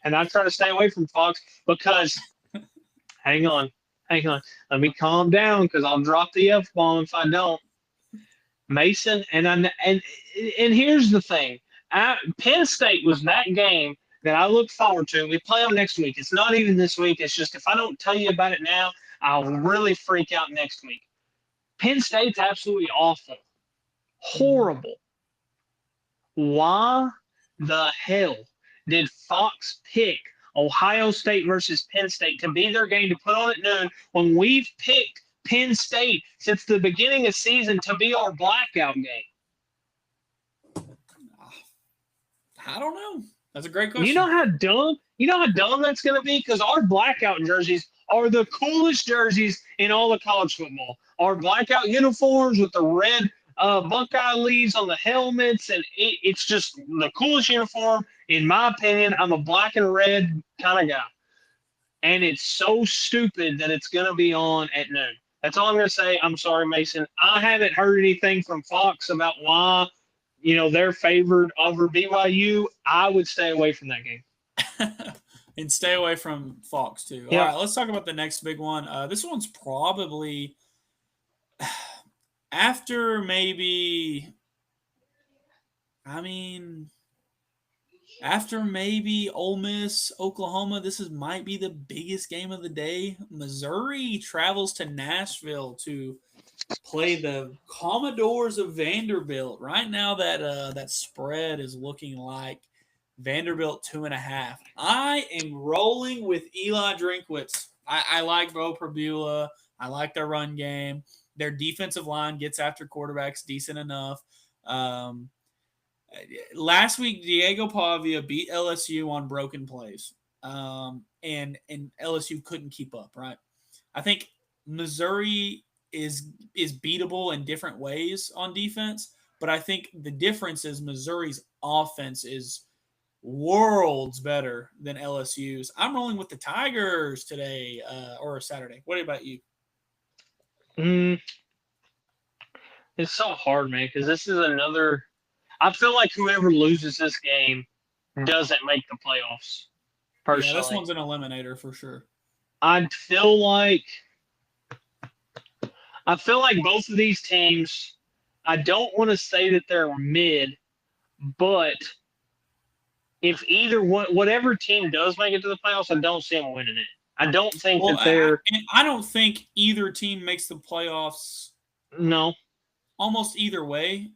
And I try to stay away from Fox because, hang on. Let me calm down because I'll drop the F bomb if I don't. Mason and here's the thing. Penn State was that game that I look forward to. We play them next week. It's not even this week. It's just if I don't tell you about it now, I'll really freak out next week. Penn State's absolutely awful, horrible. Why the hell did Fox pick Ohio State versus Penn State to be their game to put on at noon when we've picked Penn State since the beginning of season to be our blackout game? I don't know. That's a great question. You know how dumb that's going to be? Because our blackout jerseys are the coolest jerseys in all of college football. Our blackout uniforms with the red Buckeye leaves on the helmets, and it's just the coolest uniform, in my opinion. I'm a black and red kind of guy. And it's so stupid that it's going to be on at noon. That's all I'm going to say. I'm sorry, Mason. I haven't heard anything from Fox about why they're favored over BYU. I would stay away from that game. And stay away from Fox too. Yeah. All right, let's talk about the next big one. This one's probably after maybe Ole Miss, Oklahoma. This might be the biggest game of the day. Missouri travels to Nashville to play the Commodores of Vanderbilt. Right now, that spread is looking like Vanderbilt 2.5. I am rolling with Eli Drinkwitz. I like Bo Prabula. I like their run game. Their defensive line gets after quarterbacks decent enough. Last week, Diego Pavia beat LSU on broken plays, and LSU couldn't keep up. Right, I think Missouri is beatable in different ways on defense, but I think the difference is Missouri's offense is worlds better than LSU's. I'm rolling with the Tigers today or Saturday. What about you? It's so hard, man, because this is another. I feel like whoever loses this game doesn't make the playoffs. Personally, yeah, this one's an eliminator for sure. I feel like both of these teams. I don't want to say that they're mid, but if whatever team does make it to the playoffs, I don't see them winning it. I don't think Well, that they're I don't think either team makes the playoffs no. almost either way.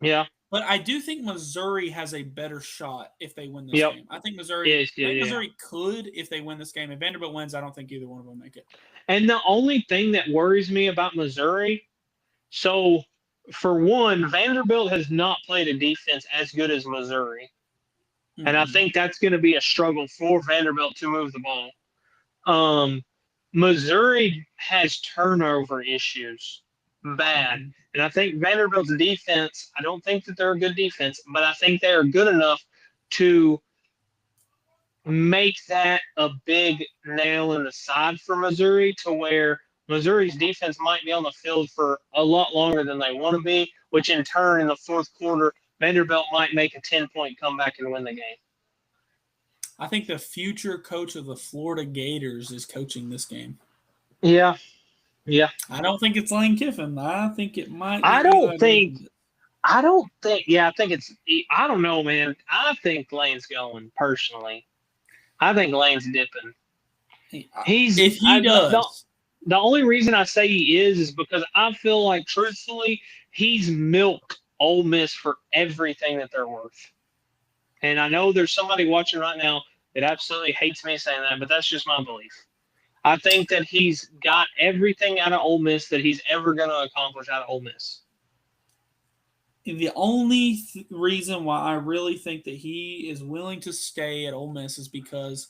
Yeah. But I do think Missouri has a better shot if they win this Yep. game. I think Missouri. Yes. I Yeah. think Yeah. Missouri could if they win this game. If Vanderbilt wins, I don't think either one of them make it. And the only thing that worries me about Missouri, so for one, Vanderbilt has not played a defense as good as Missouri. And I Mm-hmm. think that's going to be a struggle for Vanderbilt to move the ball. Missouri has turnover issues bad. Mm-hmm. And I think Vanderbilt's defense, I don't think that they're a good defense, but I think they are good enough to make that a big nail in the side for Missouri to where Missouri's defense might be on the field for a lot longer than they want to be, which in turn in the fourth quarter, Vanderbilt might make a 10-point comeback and win the game. I think the future coach of the Florida Gators is coaching this game. Yeah. Yeah. I don't think it's Lane Kiffin. I think it might be I Eli think Drinkwitz. I don't know, man. I think Lane's going personally. I think Lane's dipping. If he does. The only reason I say he is because I feel like, truthfully, he's milked Ole Miss for everything that they're worth. And I know there's somebody watching right now that absolutely hates me saying that, but that's just my belief. I think that he's got everything out of Ole Miss that he's ever going to accomplish out of Ole Miss. The only reason why I really think that he is willing to stay at Ole Miss is because,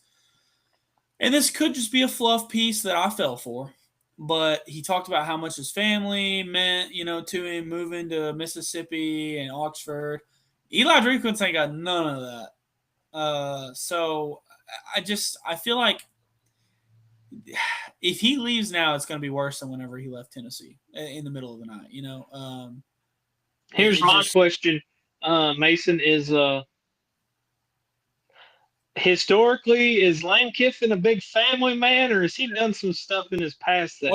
and this could just be a fluff piece that I fell for, but he talked about how much his family meant, to him moving to Mississippi and Oxford. Eli Drinkwitz ain't got none of that. So I feel like if he leaves now, it's going to be worse than whenever he left Tennessee in the middle of the night. Here's my question, Mason, is historically, is Lane Kiffin a big family man, or has he done some stuff in his past that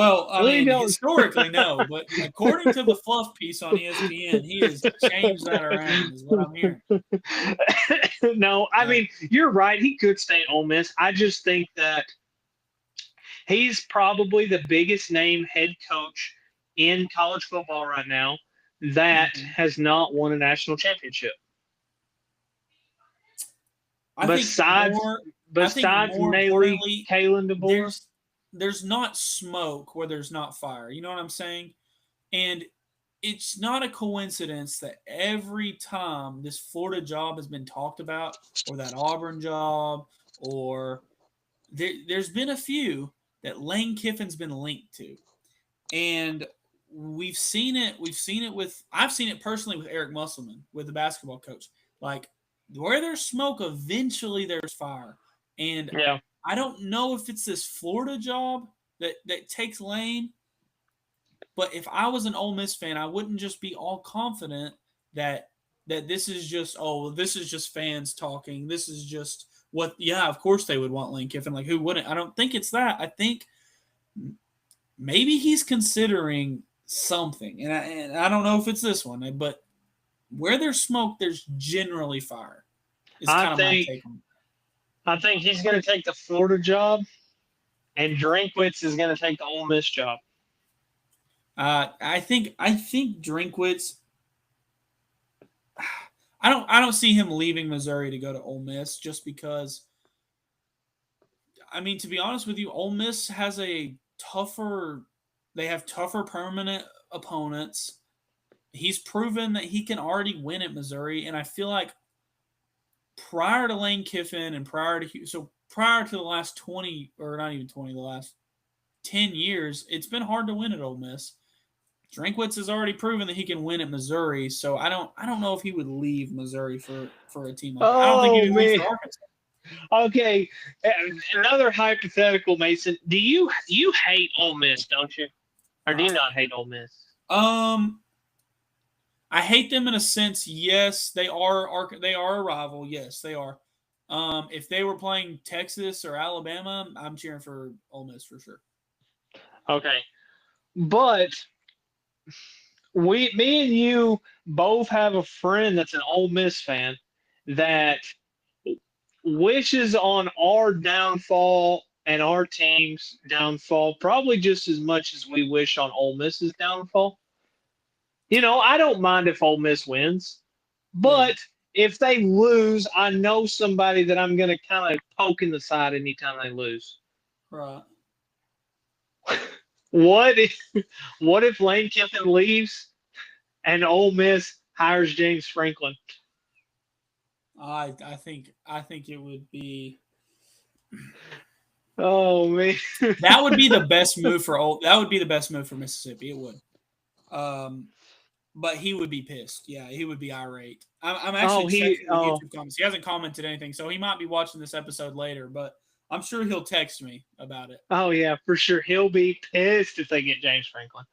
historically, no, but according to the fluff piece on ESPN, he has changed that around, is what I'm hearing. No, I mean, you're right. He could stay at Ole Miss. I just think that he's probably the biggest name head coach in college football right now that has not won a national championship. Besides mainly Kalen DeBoer, there's not smoke where there's not fire. You know what I'm saying? And it's not a coincidence that every time this Florida job has been talked about, or that Auburn job, or there's been a few that Lane Kiffin's been linked to. And we've seen it I've seen it personally with Eric Musselman, with the basketball coach. Like, where there's smoke, eventually there's fire. And I don't know if it's this Florida job that takes Lane, but if I was an Ole Miss fan, I wouldn't just be all confident that this is just fans talking. This is just of course they would want Lane Kiffin. Like, who wouldn't? I don't think it's that. I think maybe he's considering something, and I don't know if it's this one, but where there's smoke, there's generally fire. Is kind of my take on it. I think he's going to take the Florida job, and Drinkwitz is going to take the Ole Miss job. I think Drinkwitz. I don't see him leaving Missouri to go to Ole Miss just because. I mean, to be honest with you, Ole Miss has tougher permanent opponents. He's proven that he can already win at Missouri, and I feel like prior to Lane Kiffin and prior to the last 20, or not even 20, the last 10 years, it's been hard to win at Ole Miss. Drinkwitz has already proven that he can win at Missouri, so I don't know if he would leave Missouri for a team like that. I don't think he would leave for Arkansas. Okay, another hypothetical, Mason. Do you hate Ole Miss, don't you? Or do you not hate Ole Miss? I hate them in a sense. Yes, they are a rival. Yes, they are. If they were playing Texas or Alabama, I'm cheering for Ole Miss for sure. Okay, but me and you both have a friend that's an Ole Miss fan that wishes on our downfall and our team's downfall probably just as much as we wish on Ole Miss's downfall. I don't mind if Ole Miss wins, Yeah. but if they lose, I know somebody that I'm going to kind of poke in the side anytime they lose. Right. What if what if Lane Kiffin leaves and Ole Miss hires James Franklin? I think it would be Oh man. that would be the best move for that would be the best move for Mississippi. It would. Um, but he would be pissed. Yeah, he would be irate. I'm actually checking the YouTube comments. He hasn't commented anything, so he might be watching this episode later. But I'm sure he'll text me about it. Oh yeah, for sure. He'll be pissed if they get James Franklin.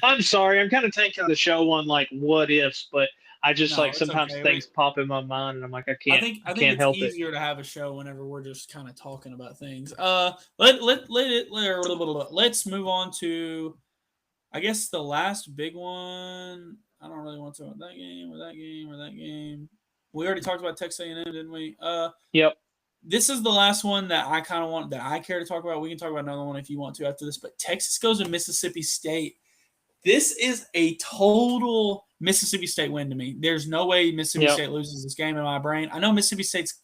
I'm sorry. I'm kind of taking the show on like what ifs, but I just No, like it's sometimes okay. things pop in my mind and I'm like, I can't I think can't it's help it. easier to have a show whenever we're just kind of talking about things. Let's move on to, I guess, the last big one. I don't really want to talk about that game or that game or that game. We already talked about Texas A&M, didn't we? Yep. This is the last one that I kind of want, that I care to talk about. We can talk about another one if you want to after this. But Texas goes to Mississippi State. This is a total Mississippi State win to me. There's no way Mississippi State loses this game in my brain. I know Mississippi State's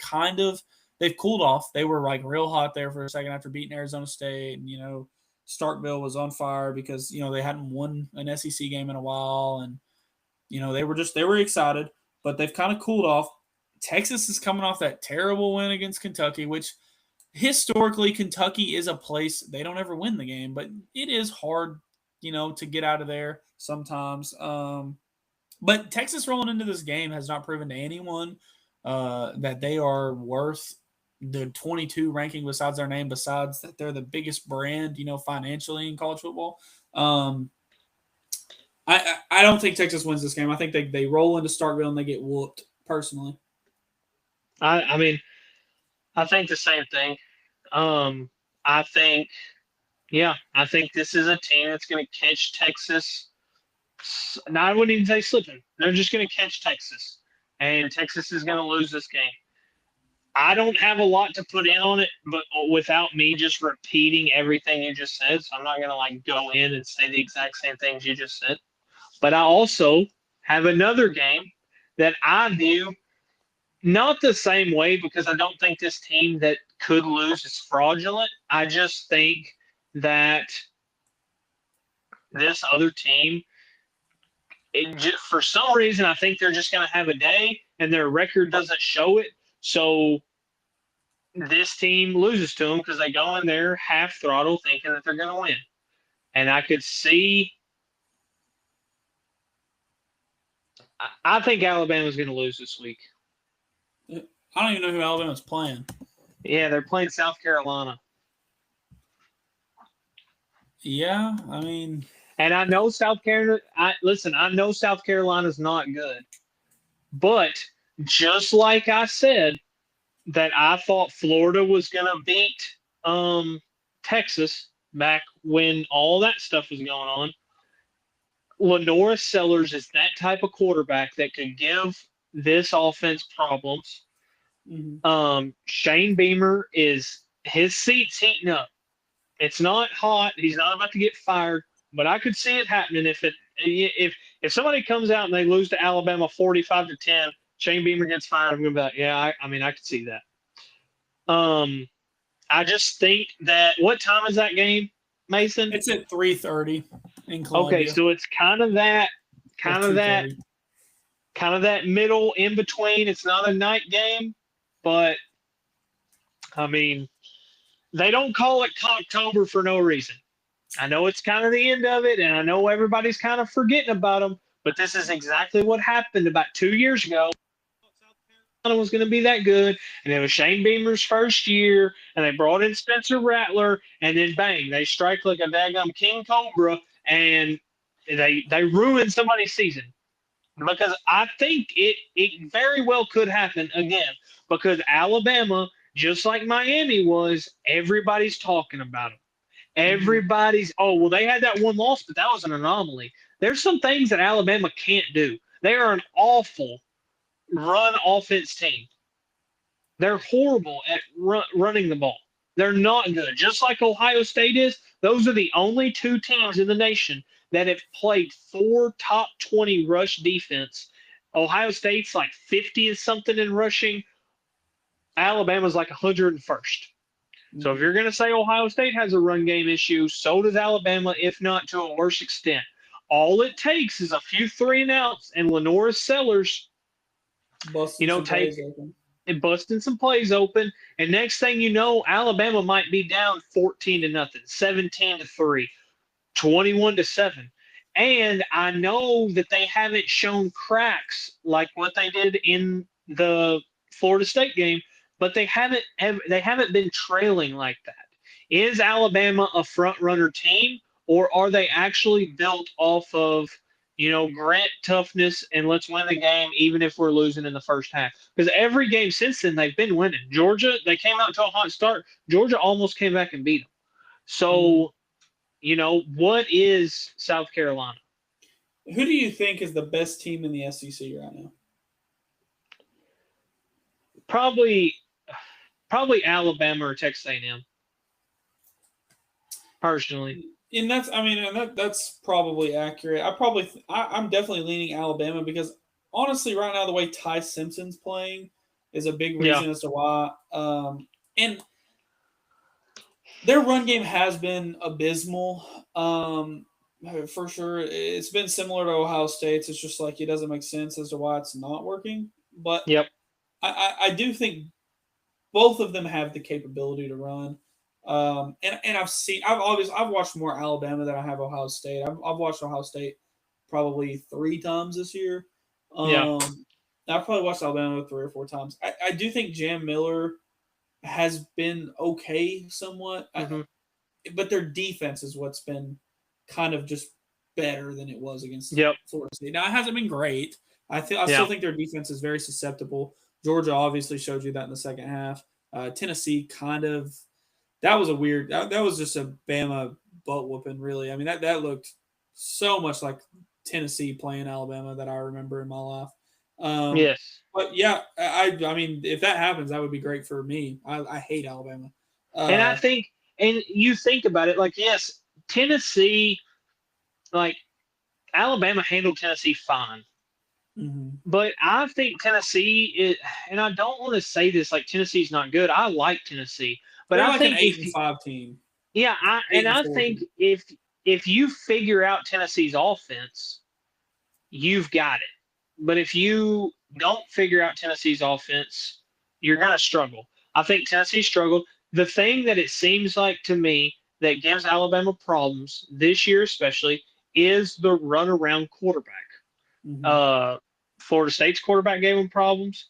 they've cooled off. They were like real hot there for a second after beating Arizona State. And, Starkville was on fire because, they hadn't won an SEC game in a while. And, they were excited, but they've kind of cooled off. Texas is coming off that terrible win against Kentucky, which historically Kentucky is a place they don't ever win the game, but it is hard, to get out of there sometimes. But Texas rolling into this game has not proven to anyone that they are worth the 22 ranking besides their name, besides that they're the biggest brand, financially in college football. I don't think Texas wins this game. I think they roll into Starkville and they get whooped, personally. I mean, I think the same thing. I think this is a team that's going to catch Texas. Now, I wouldn't even say slipping. They're just going to catch Texas, and Texas is going to lose this game. I don't have a lot to put in on it, but without me just repeating everything you just said, so I'm not going to go in and say the exact same things you just said. But I also have another game that I view not the same way, because I don't think this team that could lose is fraudulent. I just think that this other team, for some reason, I think they're just going to have a day, and their record doesn't show it. So this team loses to them because they go in there half throttle thinking that they're going to win. And I could see – I think Alabama's going to lose this week. I don't even know who Alabama's playing. Yeah, they're playing South Carolina. Yeah, I mean – and I know South Carolina. I know South Carolina's not good, but just like I said, that I thought Florida was going to beat Texas back when all that stuff was going on. Lenora Sellers is that type of quarterback that could give this offense problems. Mm-hmm. Shane Beamer his seat's heating up. It's not hot. He's not about to get fired. But I could see it happening if somebody comes out and they lose to Alabama 45-10, Shane Beamer gets fired. I'm going to be like, yeah, I could see that. I just think that, what time is that game, Mason? It's at 3:30 in Columbia. Okay, so it's kind of that middle in between. It's not a night game, but I mean, they don't call it October for no reason. I know it's kind of the end of it, and I know everybody's kind of forgetting about them, but this is exactly what happened about 2 years ago. South Carolina was going to be that good, and it was Shane Beamer's first year, and they brought in Spencer Rattler, and then bang, they strike like a daggum king cobra, and they ruined somebody's season. Because I think it very well could happen again, because Alabama, just like Miami was, everybody's talking about them. Everybody's, they had that one loss, but that was an anomaly. There's some things that Alabama can't do. They are an awful run offense team. They're horrible at running the ball. They're not good. Just like Ohio State is, those are the only two teams in the nation that have played 4 top 20 rush defense. Ohio State's like 50 and something in rushing. Alabama's like 101st. So if you're going to say Ohio State has a run game issue, so does Alabama, if not to a worse extent. All it takes is a few 3-and-outs and Lenoir Sellers, take and busting some plays open. And next thing you know, Alabama might be down 14-0, 17-3, 21-7. And I know that they haven't shown cracks like what they did in the Florida State game, but they haven't been trailing like that. Is Alabama a front runner team, or are they actually built off of grit, toughness, and let's win the game even if we're losing in the first half? Because every game since then they've been winning. Georgia, they came out to a hot start. Georgia almost came back and beat them. So, what is South Carolina? Who do you think is the best team in the SEC right now? Probably Alabama or Texas A&M. Personally, and that's probably accurate. I'm definitely leaning Alabama because honestly, right now the way Ty Simpson's playing is a big reason as to why. And their run game has been abysmal. For sure, it's been similar to Ohio State's. It's just like it doesn't make sense as to why it's not working. But I do think both of them have the capability to run. And I've watched more Alabama than I have Ohio State. I've watched Ohio State probably 3 times this year. I've probably watched Alabama 3 or 4 times. I do think Jam Miller has been okay somewhat, but their defense is what's been kind of just better than it was against Florida State. Now it hasn't been great. I still think their defense is very susceptible. Georgia obviously showed you that in the second half. Tennessee kind of that was a weird that was just a Bama butt whooping, really. I mean that looked so much like Tennessee playing Alabama that I remember in my life. Yes. But yeah, I mean if that happens, that would be great for me. I hate Alabama. And I think and you think about it, like, yes, Tennessee, like Alabama handled Tennessee fine. But I think Tennessee is, and I don't want to say this like Tennessee's not good. I like Tennessee, but they're I like think an 8-5 team. Yeah, I think if you figure out Tennessee's offense, you've got it. But if you don't figure out Tennessee's offense, you're gonna struggle. I think Tennessee struggled. The thing that it seems like to me that gives Alabama problems this year, especially, is the runaround quarterback. Florida State's quarterback gave them problems.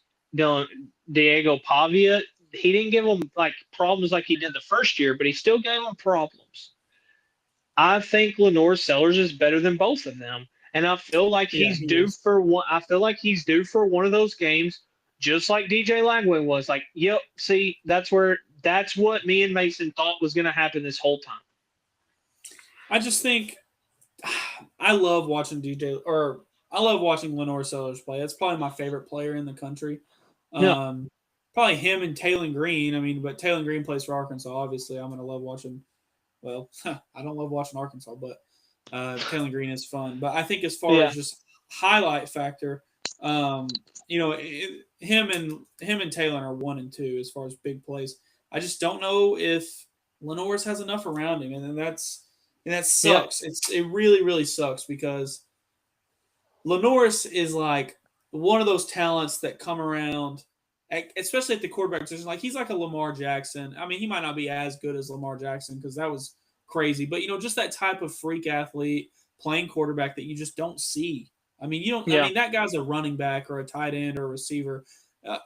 Diego Pavia, he didn't give them like problems like he did the first year, but he still gave them problems. I think Lenoir Sellers is better than both of them, and I feel like he's due for one. I feel like he's due for one of those games, just like DJ Lagway was. Like, yep, see, that's what me and Mason thought was going to happen this whole time. I just think I love watching I love watching Lenoir Sellers play. That's probably my favorite player in the country. Probably him and Taylor Green. I mean, but Taylor Green plays for Arkansas. Obviously, I'm going to love watching. Well, I don't love watching Arkansas, but Taylor Green is fun. But I think as far as just highlight factor, him and Taylor are 1 and 2 as far as big plays. I just don't know if Lenoir's has enough around him, and that sucks. It really, really sucks because Lenoir is like one of those talents that come around, especially at the quarterback position. Like he's like a Lamar Jackson. I mean, he might not be as good as Lamar Jackson because that was crazy, but just that type of freak athlete playing quarterback that you just don't see. I mean, you don't. I mean, that guy's a running back or a tight end or a receiver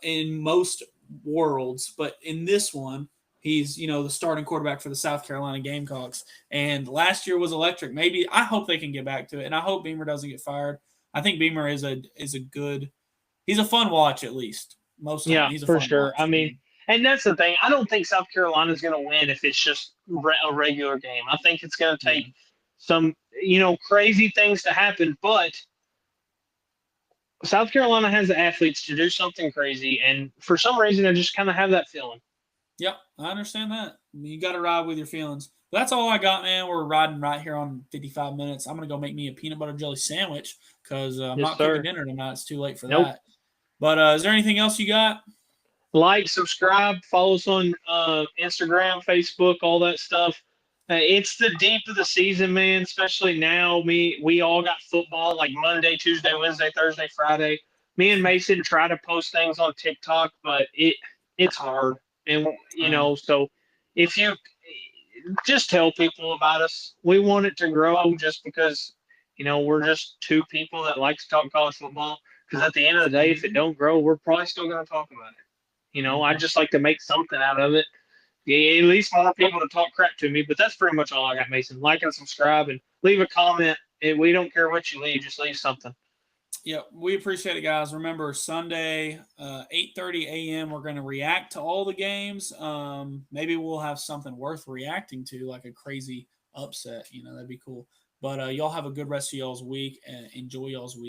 in most worlds, but in this one, he's the starting quarterback for the South Carolina Gamecocks, and last year was electric. Maybe I hope they can get back to it, and I hope Beamer doesn't get fired. I think Beamer is a good. He's a fun watch at least. Most of the time. He's a for fun sure. Watch. I mean, and that's the thing. I don't think South Carolina is going to win if it's just a regular game. I think it's going to take some crazy things to happen, but South Carolina has the athletes to do something crazy, and for some reason, I just kind of have that feeling. Yep, I understand that. You got to ride with your feelings. But that's all I got, man. We're riding right here on 55 minutes. I'm going to go make me a peanut butter jelly sandwich because I'm Yes, not cooking sir. dinner tonight. It's too late for Nope. that. But is there anything else you got? Like, subscribe, follow us on Instagram, Facebook, all that stuff. It's the deep of the season, man. Especially now, we all got football like Monday, Tuesday, Wednesday, Thursday, Friday. Me and Mason try to post things on TikTok, but it's hard, and so if you just tell people about us, we want it to grow just because we're just two people that like to talk college football. Because at the end of the day, if it don't grow, we're probably still going to talk about it. I just like to make something out of it. Yeah, at least more people to talk crap to me. But that's pretty much all I got, Mason. Like and subscribe and leave a comment. And we don't care what you leave, just leave something. Yeah, we appreciate it, guys. Remember, Sunday, 8:30 a.m., we're going to react to all the games. Maybe we'll have something worth reacting to, like a crazy upset. That'd be cool. But y'all have a good rest of y'all's week and enjoy y'all's week.